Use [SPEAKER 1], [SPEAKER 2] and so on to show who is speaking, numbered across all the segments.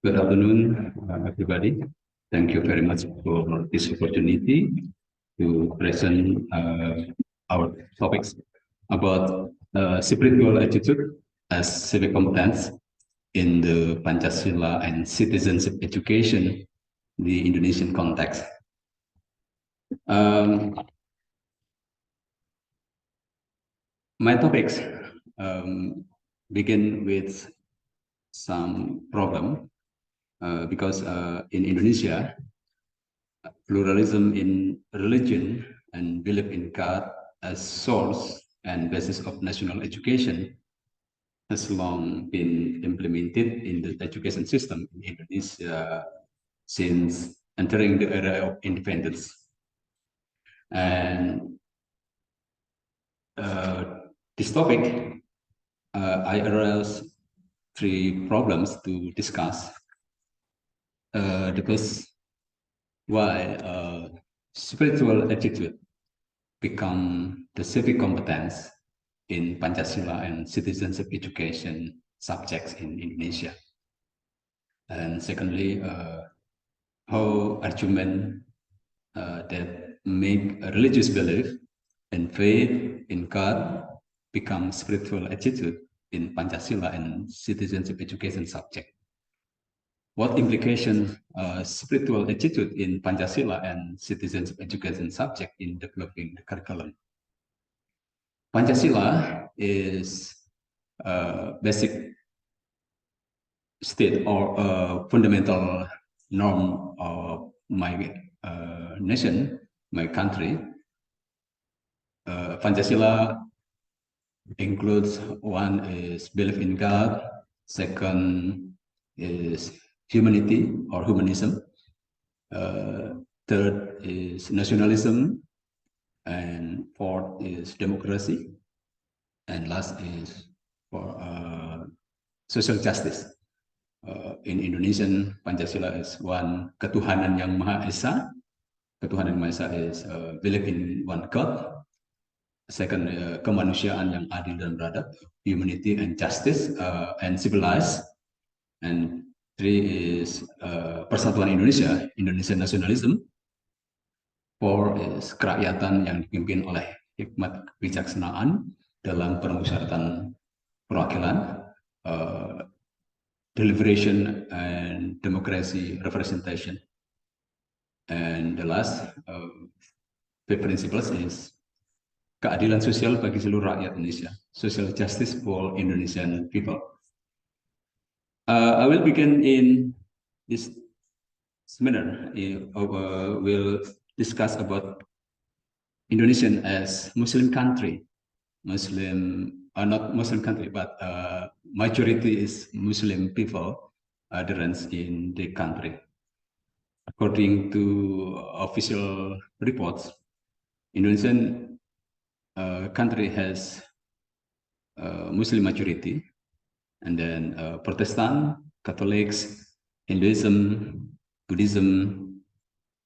[SPEAKER 1] Good afternoon, everybody. Thank you very much for this opportunity to present our topics about spiritual attitude as civic competence in the Pancasila and citizenship education, the Indonesian context. My topics begin with some problem because in Indonesia, pluralism in religion and belief in God as source and basis of national education has long been implemented in the education system in Indonesia since entering the era of independence. And this topic, I address three problems to discuss. The first, why spiritual attitude become the civic competence in Pancasila and citizenship education subjects in Indonesia. And secondly, how argument that make a religious belief and faith in God become spiritual attitude in Pancasila and citizenship education subject. What implications spiritual attitude in Pancasila and citizenship education subject in developing the curriculum? Pancasila is a basic state or fundamental norm of my nation, my country. Pancasila includes one is belief in God, second is humanity or humanism, third is nationalism, and fourth is democracy, and last is for social justice. In Indonesian, Pancasila is one ketuhanan yang Maha Esa. Ketuhanan yang Maha Esa is belief in one God. Second, kemanusiaan yang adil dan beradab, humanity and justice and civilized. And three is persatuan Indonesia, Indonesian nationalism. Four is kerakyatan yang dipimpin oleh hikmat kebijaksanaan dalam permusyawaratan perwakilan, deliberation and democracy representation. And the last principles is keadilan sosial bagi seluruh rakyat Indonesia, social justice for Indonesian people. I will begin in this seminar. We'll discuss about Indonesian as Muslim country. Not Muslim country, but majority is Muslim people adherents in the country. According to official reports, Indonesian country has Muslim majority, and then Protestant, Catholics, Hinduism, Buddhism,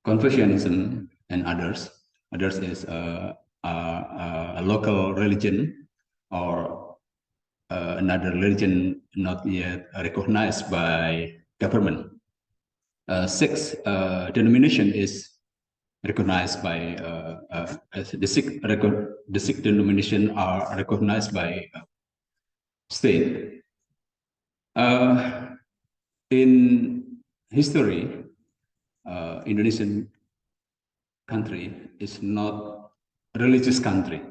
[SPEAKER 1] Confucianism, and others. Others is a local religion or another religion not yet recognized by government. Sixth denomination is recognized by the Sikh denomination are recognized by state. In history, Indonesian country is not a religious country,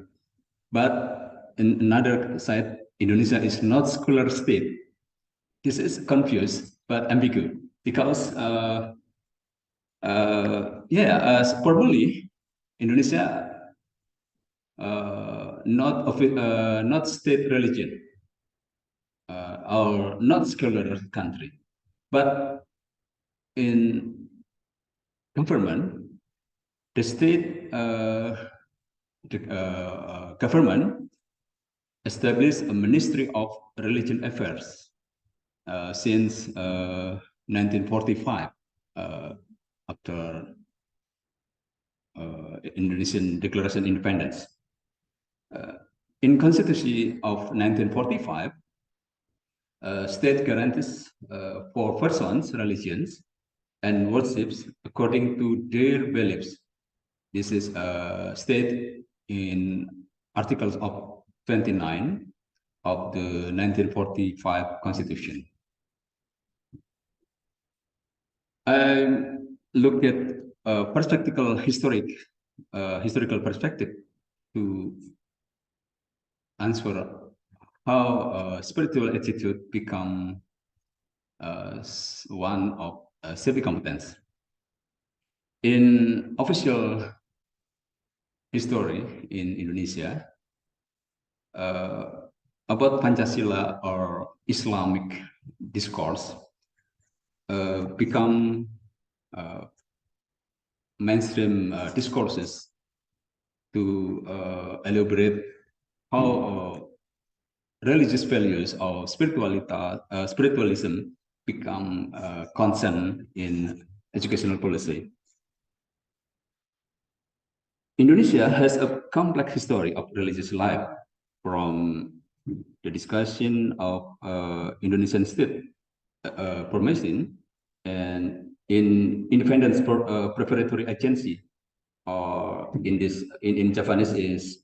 [SPEAKER 1] but in another side, Indonesia is not secular state. This is confused but ambiguous because formally Indonesia not state religion or not secular country, but in government, the state government established a Ministry of Religion Affairs since 1945 after Indonesian Declaration Independence. In Constitution of 1945, State guarantees for persons, religions, and worships according to their beliefs. This is stated in Articles of 29 of the 1945 Constitution. I look at historical perspective to answer how spiritual attitude become one of civic competence. In official history in Indonesia, about Pancasila or Islamic discourse become mainstream discourses to elaborate how religious values or spiritualism become concern in educational policy. Indonesia has a complex history of religious life, from the discussion of Indonesian state formation and in independence preparatory agency, or in Japanese is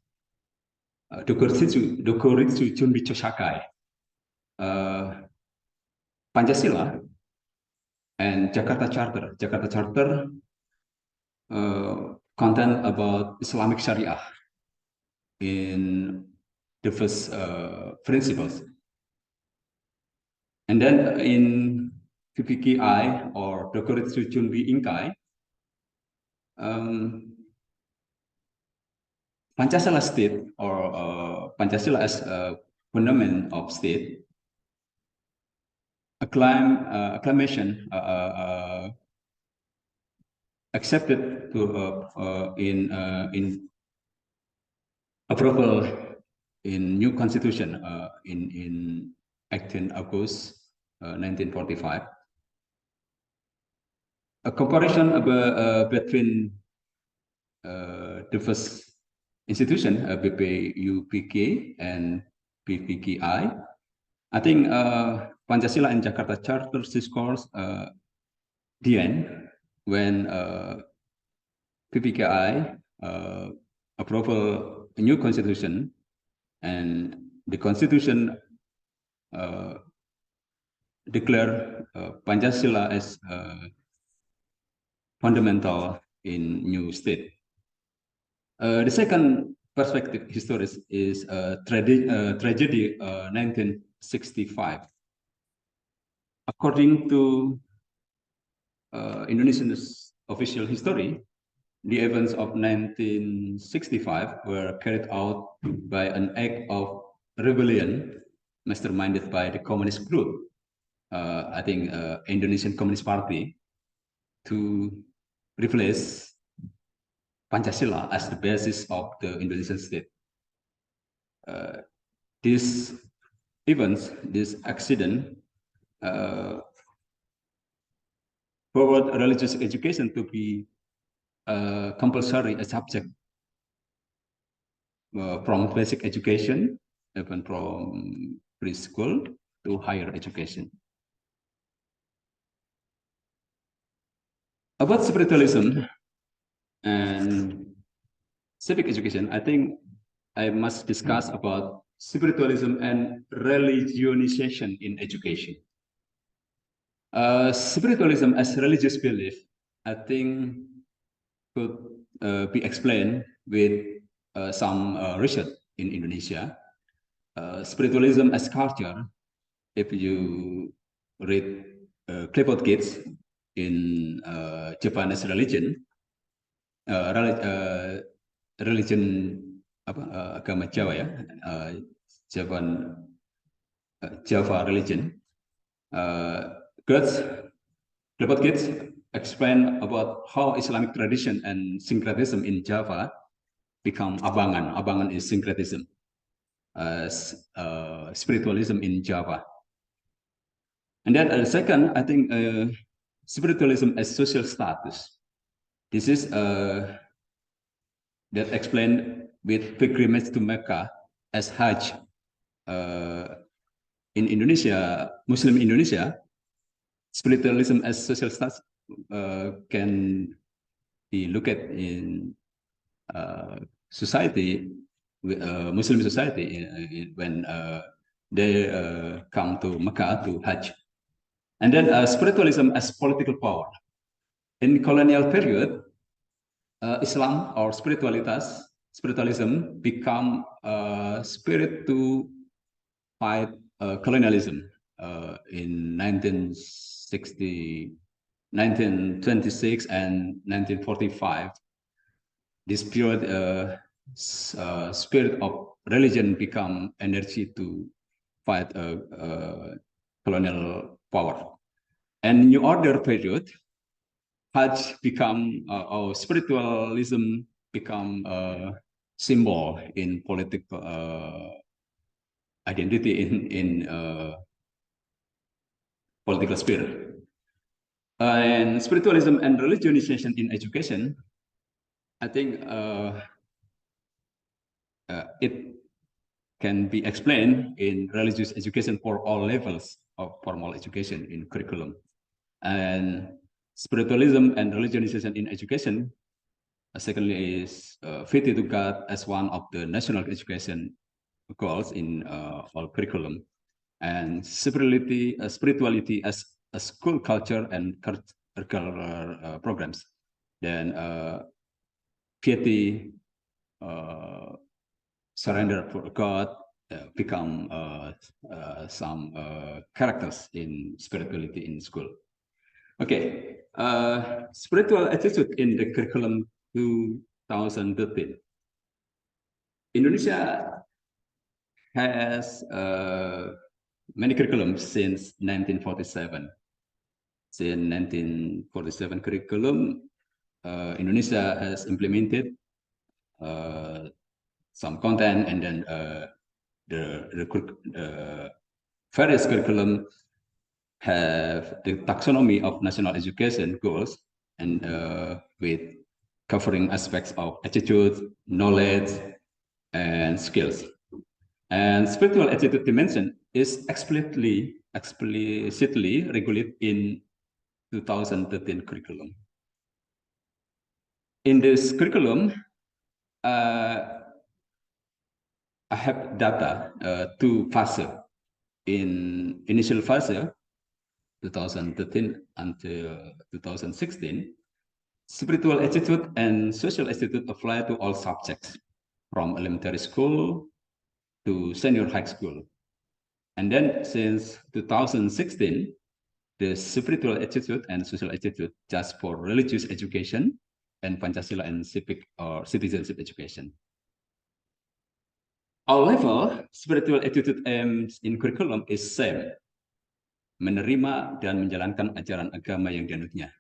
[SPEAKER 1] Dokuritsu Chunbicho Shakai, Pancasila, and Jakarta Charter. Jakarta Charter content about Islamic Sharia in the first principles. And then in PPKI or Dokuritsu Chunbi Inkai, Pancasila state or Pancasila as a fundament of state, acclamation accepted to in approval in new constitution in 18 August 1945. A comparison between the first institution, BPUPK and PPKI. I think Pancasila and Jakarta Charter discourse the end when PPKI approval a new constitution, and the constitution declare Pancasila as fundamental in new state. The second perspective histories is tragedy 1965. According to Indonesia's official history, the events of 1965 were carried out by an act of rebellion masterminded by the communist group, I think Indonesian Communist Party, to replace Pancasila as the basis of the Indonesian state. These events, this accident, forward religious education to be compulsory a subject from basic education, even from preschool to higher education. About spiritualism and civic education, I think I must discuss about spiritualism and religionization in education. Spiritualism as religious belief, I think, could be explained with some research in Indonesia. Spiritualism as culture, if you read Clifford Gates in Japanese religion, agama Jawa ya, Java religion. Clifford Gates explain about how Islamic tradition and syncretism in Java become abangan. Abangan is syncretism, spiritualism in Java. And then second, I think spiritualism as social status. This is that explained with pilgrimage to Mecca as Hajj in Indonesia, Muslim Indonesia, spiritualism as social status can be looked at in society, Muslim society, when they come to Mecca to Hajj. And then spiritualism as political power. In colonial period, Islam or spiritualism become spirit to fight colonialism in 1960, 1926 and 1945. This period, spirit of religion become energy to fight colonial power. And New Order period, Hajj become, or spiritualism become a symbol in political identity in political spirit. And spiritualism and religionization in education, I think it can be explained in religious education for all levels of formal education in curriculum. And spiritualism and religionization in education, secondly, is fitted to God as one of the national education goals in all curriculum. And spirituality as a school culture and curricular programs. Then piety, surrender for God, become some characters in spirituality in school. Okay, spiritual attitude in the curriculum 2013. Indonesia has many curriculums since 1947. Since 1947 curriculum, Indonesia has implemented some content, and then the various curriculum have the taxonomy of national education goals, and with covering aspects of attitude, knowledge, and skills. And spiritual attitude dimension is explicitly regulated in 2013 curriculum. In this curriculum, I have data to phase. In initial phase, 2013 until 2016, spiritual attitude and social attitude apply to all subjects, from elementary school to senior high school. And then since 2016, the spiritual attitude and social attitude just for religious education and Pancasila and civic or citizenship education. However, spiritual attitude aims in curriculum is same, menerima dan menjalankan ajaran agama yang dianutnya,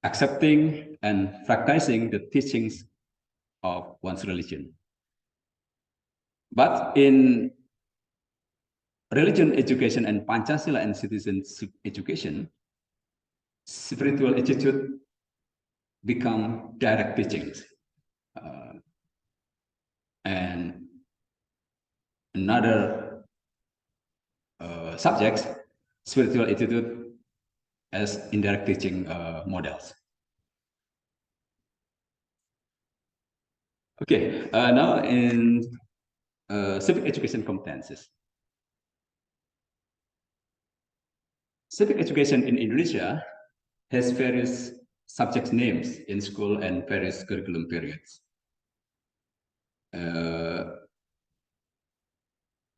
[SPEAKER 1] accepting and practicing the teachings of one's religion. But in religion education and Pancasila and citizenship education, spiritual attitude become direct teachings. And another subjects, spiritual attitude as indirect teaching models. Okay, now in civic education competences. Civic education in Indonesia has various subject names in school and various curriculum periods.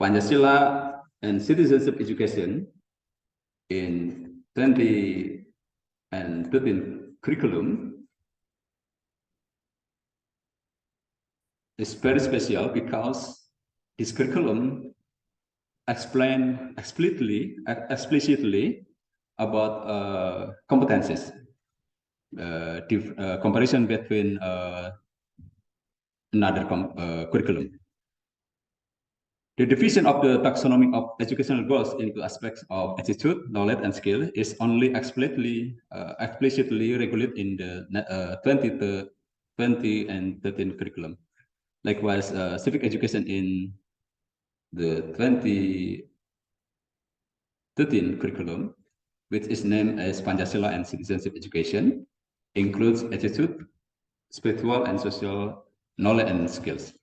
[SPEAKER 1] Pancasila and citizenship education in 20 and 13 curriculum is very special because this curriculum explain explicitly about competences, comparison between another curriculum. The division of the taxonomy of educational goals into aspects of attitude, knowledge, and skill is only explicitly regulated in the 20 and 13 curriculum. Likewise, civic education in the 20 2013 curriculum, which is named as Pancasila and Citizenship Education, includes attitude, spiritual and social knowledge and skills.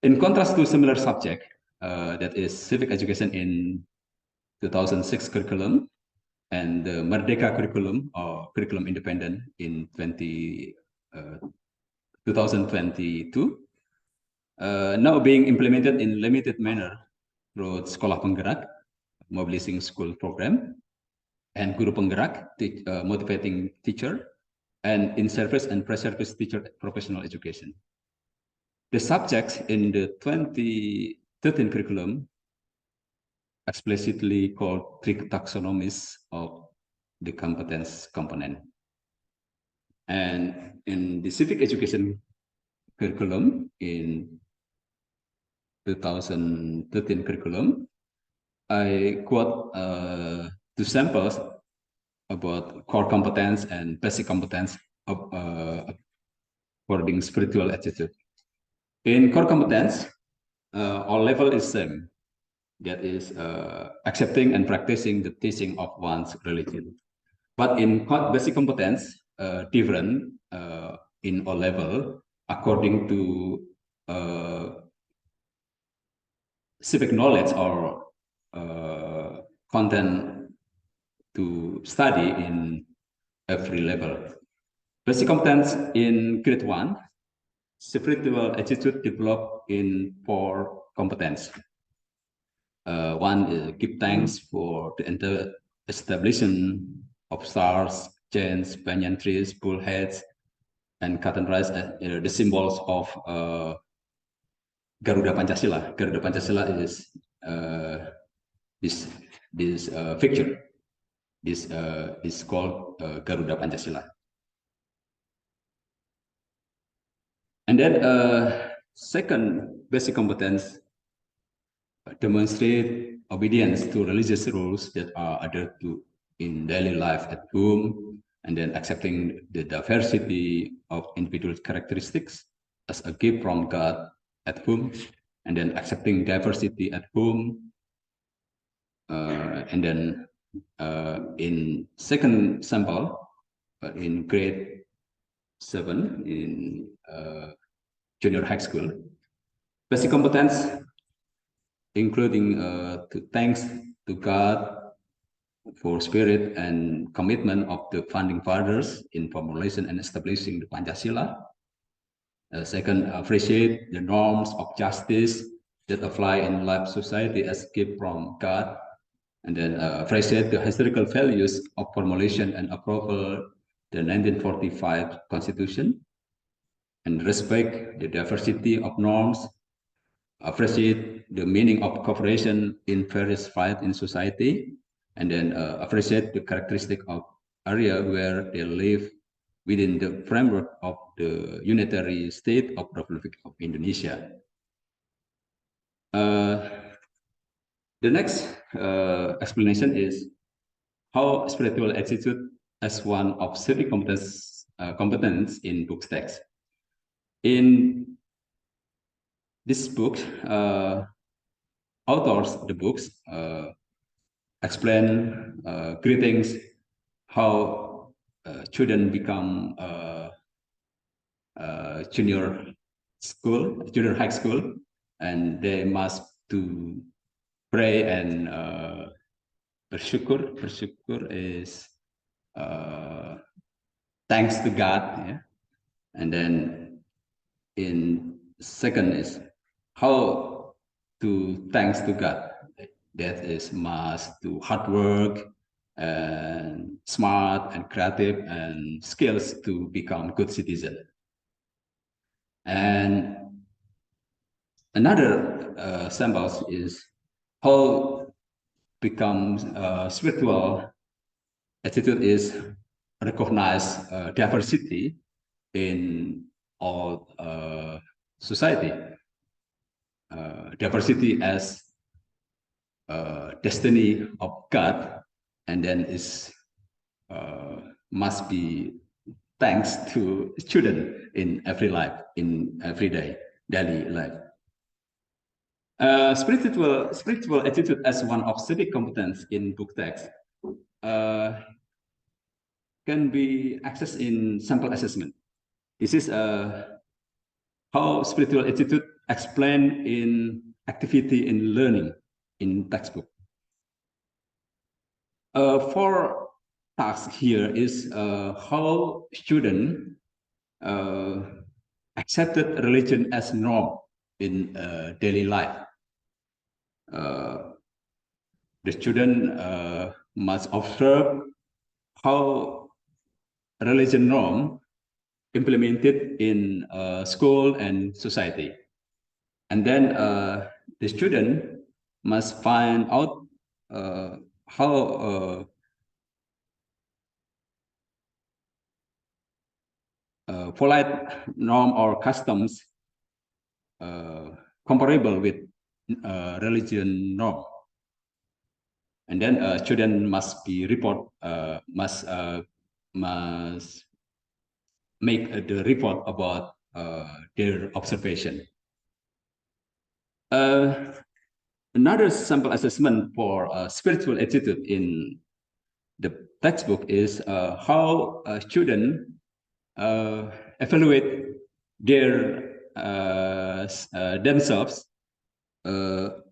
[SPEAKER 1] In contrast to similar subject, that is civic education in 2006 curriculum and the Merdeka curriculum or curriculum independent in 2022, now being implemented in limited manner through Sekolah Penggerak, mobilizing school program, and Guru Penggerak, motivating teacher, and in-service and pre-service teacher professional education. The subjects in the 2013 curriculum explicitly called three taxonomies of the competence component. And in the civic education curriculum in 2013 curriculum, I quote two samples about core competence and basic competence of according spiritual attitude. In core competence, all level is same. That is accepting and practicing the teaching of one's religion. But in basic competence, different in all level according to civic knowledge or content to study in every level. Basic competence in grade 1, spiritual attitude developed in 4 competence. One is give thanks for the establishment of stars, chains, banyan trees, bullheads, and cotton rice, the symbols of Garuda Pancasila. Garuda Pancasila is this picture. This is called Garuda Pancasila. And then second basic competence demonstrate obedience to religious rules that are adhered to in daily life at home, and then accepting the diversity of individual characteristics as a gift from God at home, and then accepting diversity at home, and then in second sample, in grade 7 in junior high school, basic competence including thanks to God for spirit and commitment of the founding fathers in formulation and establishing the Pancasila. Second, appreciate the norms of justice that apply in life society as gift from God. And then appreciate the historical values of formulation and approval the 1945 Constitution. And respect the diversity of norms. Appreciate the meaning of cooperation in various fields in society, and then appreciate the characteristic of area where they live within the framework of the unitary state of Republic of Indonesia. The next explanation is how spiritual attitude as one of civic competence in book text. In this book, authors of the books explain greetings, how children become junior high school, and they must to pray and bersyukur. Bersyukur is thanks to God, yeah? And then in second is how to thanks to God. That is must to hard work and smart and creative and skills to become good citizen. And another samples is how becomes spiritual attitude is recognize diversity in all society. Diversity as destiny of God, and then is must be thanks to children in every life, in everyday daily life. Spiritual attitude as one of civic competence in book text can be accessed in sample assessment. This is how spiritual attitude explained in activity in learning in textbook. For task here is how student accepted religion as norm in daily life. The student must observe how religion norm implemented in school and society. And then the student must find out how polite norm or customs comparable with religion norm. And then student must be must make the report about their observation. Another sample assessment for spiritual attitude in the textbook is how students evaluate their themselves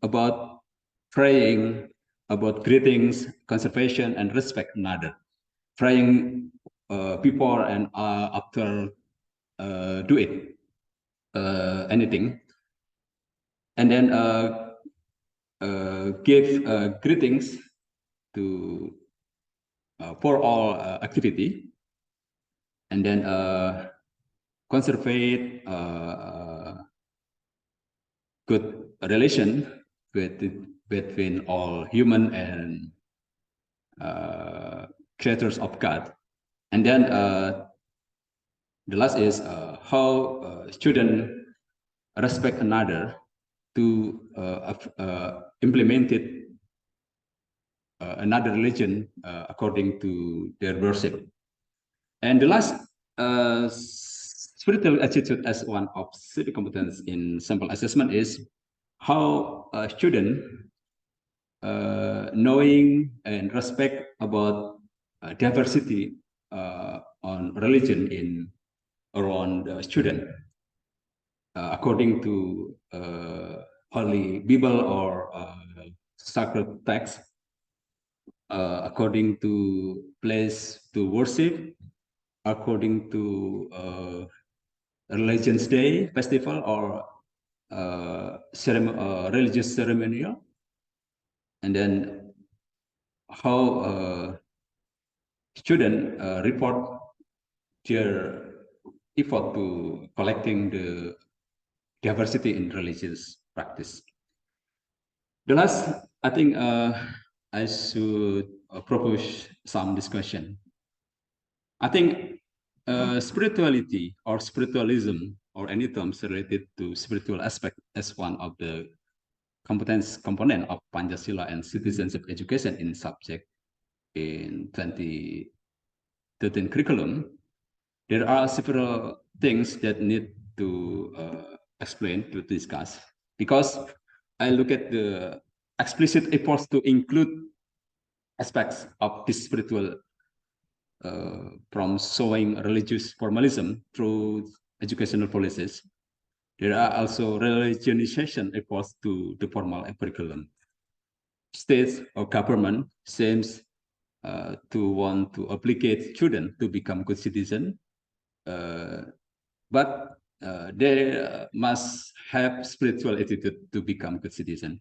[SPEAKER 1] about praying, about greetings, conservation, and respect another. Praying before and after do it anything, and then give greetings to for all activity, and then conserve good relation between all human and creators of God. And then the last is how students respect another to implement it another religion according to their worship. And the last spiritual attitude as one of civic competence in sample assessment is how a student knowing and respect about diversity on religion in around the student according to Holy Bible or sacred text, according to place to worship, according to Religion's Day festival or religious ceremonial, and then how student report their effort to collecting the diversity in religious practice. The last, I think I should propose some discussion. I think spirituality or spiritualism or any terms related to spiritual aspect as one of the competence component of Pancasila and citizenship education in subject in 2013 curriculum. There are several things that need to explain, to discuss, because I look at the explicit efforts to include aspects of this spiritual from showing religious formalism through educational policies. There are also religionization efforts to the formal curriculum. States or government seems to want to obligate students to become good citizens, but they must have spiritual attitude to become good citizen.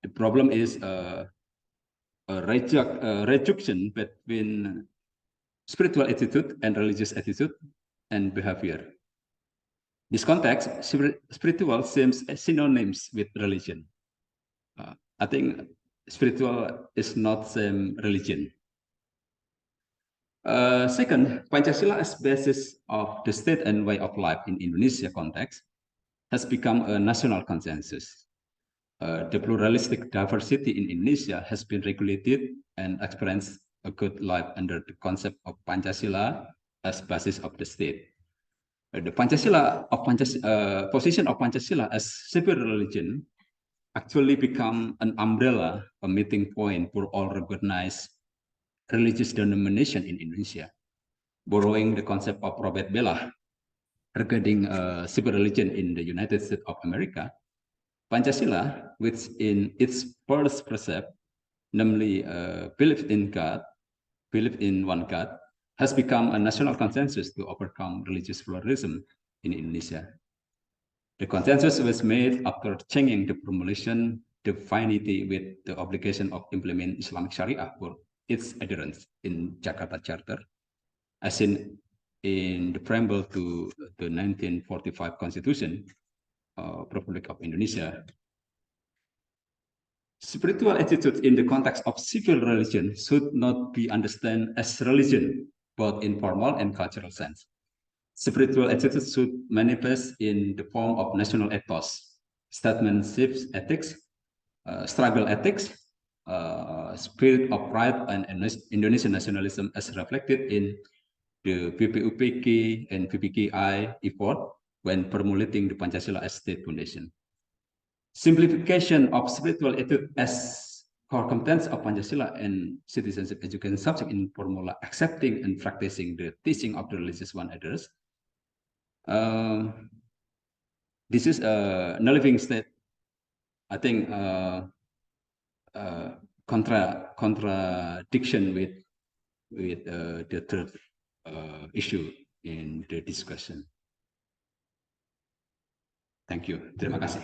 [SPEAKER 1] The problem is a rejection between spiritual attitude and religious attitude and behavior. This context, spiritual seems synonyms with religion. I think spiritual is not same religion. Second, Pancasila as basis of the state and way of life in Indonesia context has become a national consensus. The pluralistic diversity in Indonesia has been regulated and experienced a good life under the concept of Pancasila as basis of the state. The position of Pancasila as civil religion actually become an umbrella, a meeting point for all recognized religious denomination in Indonesia, borrowing the concept of Robert Bella regarding civil religion in the United States of America. Pancasila, which in its first precept, namely belief in God, belief in one God, has become a national consensus to overcome religious pluralism in Indonesia. The consensus was made after changing the formulation divinity with the obligation of implement Islamic Sharia for its adherence in Jakarta Charter, as in the preamble to the 1945 Constitution, Republic of Indonesia. Spiritual attitude in the context of civil religion should not be understood as religion, both in formal and cultural sense. Spiritual attitude should manifest in the form of national ethos, statesmanship ethics, struggle ethics, spirit of pride and Indonesian nationalism as reflected in the PPUPK and PPKI effort when formulating the Pancasila as state foundation. Simplification of spiritual attitude as core competence of Pancasila and citizenship education subject in formula accepting and practicing the teaching of the religious one others. This is a non-living state. I think contradiction with the third issue in the discussion. Thank you. Terima kasih.